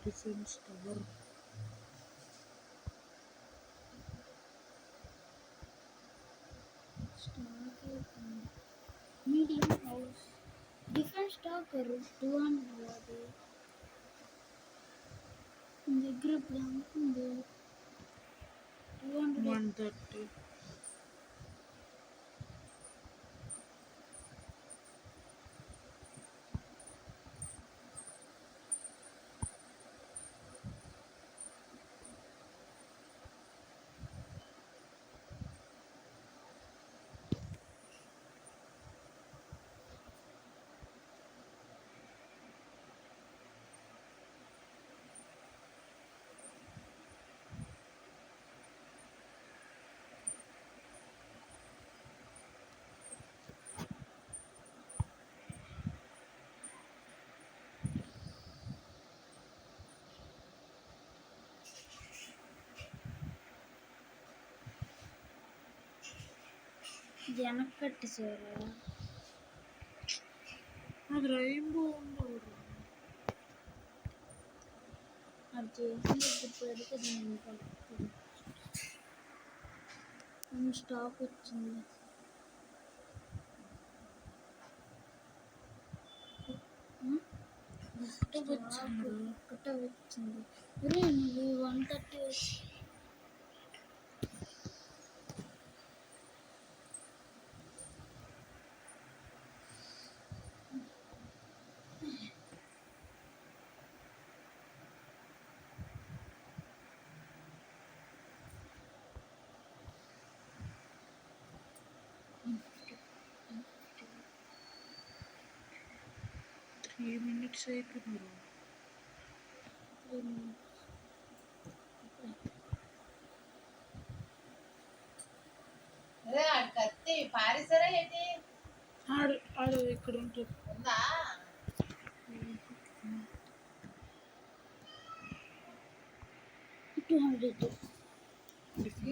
Defense tower. Medium house. Defense tower 200 దగ్గర blank ఉంది 200 130. వెనక్కి కట్టేసారు అది రెయిన్బో ఉంది అది చేసి పెడితే స్టాక్ వచ్చింది వచ్చింది నువ్వు 130 3 minutes అయిపోయింది కత్తి పారిసరా ఏంటి ఆడు ఇక్కడ ఉంటుంది ఉందా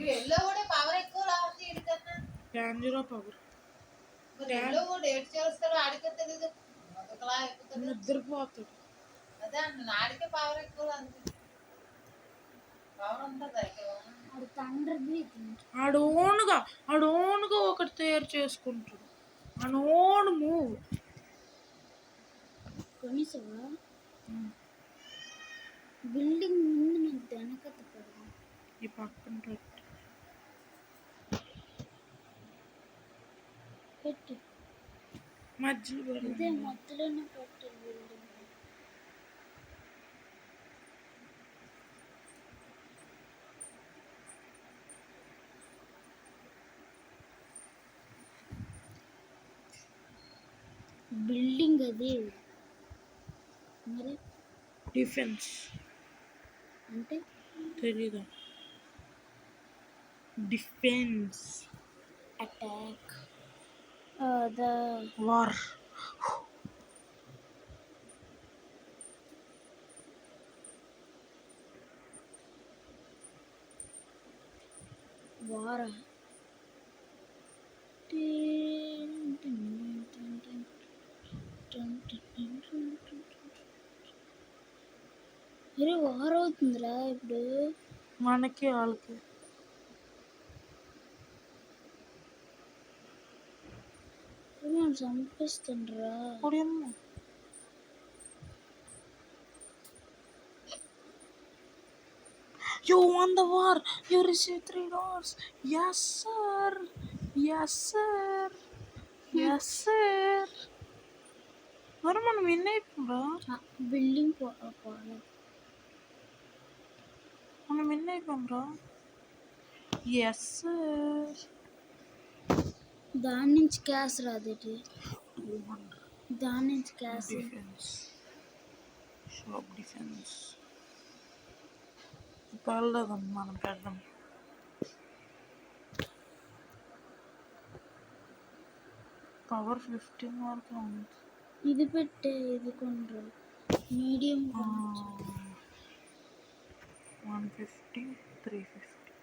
ఎల్లో కూడా పవర్ ఎక్కువ రావుంది ఇడికన్నా టాంజిరో పవర్ మరి ఎల్లో కూడా ఏడు చేస్తాడు ఆడికే తెలీదు ఒకలా ఎక్కుతుంది నిద్రపోతాడు అదే అన్న ఆడికే పవర్ ఎక్కువ అంతే పవర్ ఉంటుందా ఆడు ఓన్గా ఒకటి తయారు చేసుకుంటాడు ఆడు ఓన్ మూవ్ కొనిసావా బిల్డింగ్ ముందు నాకు వెనకత పడదు ఈ పక్కన పెట్టు మధ్యలో ఇదే మధ్యలోనే పెట్టు బిల్డింగ్ అది మరి డిఫెన్స్ అంటే తెలీదా డిఫెన్స్ అటాక్ ద వార్ వారా అరే వారం అవుతుందిరా ఇప్పుడు. మనకి వాళ్ళకి నేను చంపిస్తుండ్రా. ఇప్పుడేమో You won the war. You received $3. Yes, sir. Yes, sir. Yes, sir. మరి మనం విన్ అయిపోరా. బిల్డింగ్ పోలేదు. మనం విన్ అయిపోంరా. Yes sir. దాని నుంచి క్యాష్ రాదేటి. దాని నుంచి క్యాష్. డిఫెన్స్ షాప్ డిఫెన్స్ పర్లేదమ్మ మనం పెడదాం. పవర్ 15 వరకు ఉంది. ఇది పెట్టే, ఇది కొండ్రు మీడియం 150 350.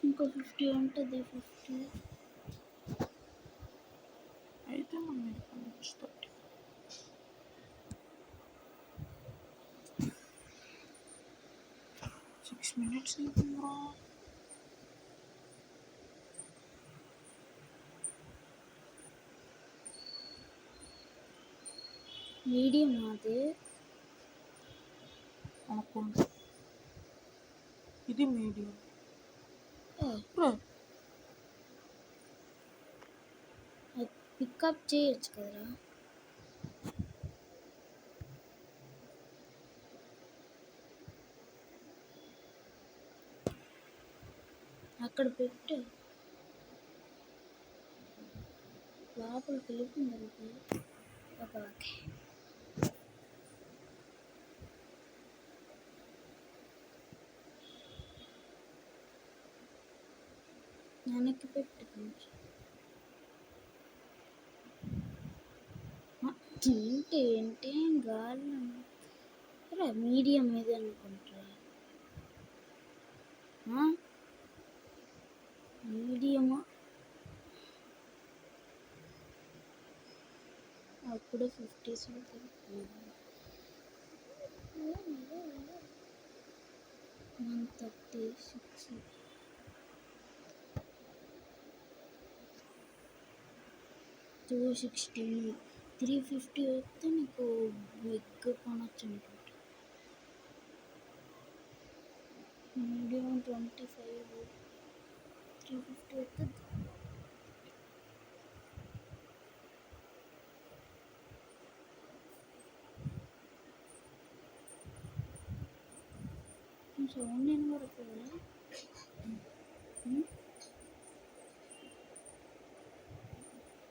ఇంకో 50 ఉంటుంది. 50 అయితే మనం 30. 6 minutes అయిపోయిందిరా. మీడియం అది అనుకుంటా. ఇది మీడియం. పికప్ చేయొచ్చు కదరా. అక్కడ పెట్టు. లోపలికి వెళ్ళిపోయింది. Okay okay. వెనక్కి పెట్టు కొంచెం. ఏంటి గాలి మీడియం మీద అనుకుంటా. మీడియమా అప్పుడే 50s 136. 216. 350 వస్తే నీకు బిగ్ కొనొచ్చు అనుకుంటా. మీడియం 25. 350 వస్తే సౌండ్ నేను వరకు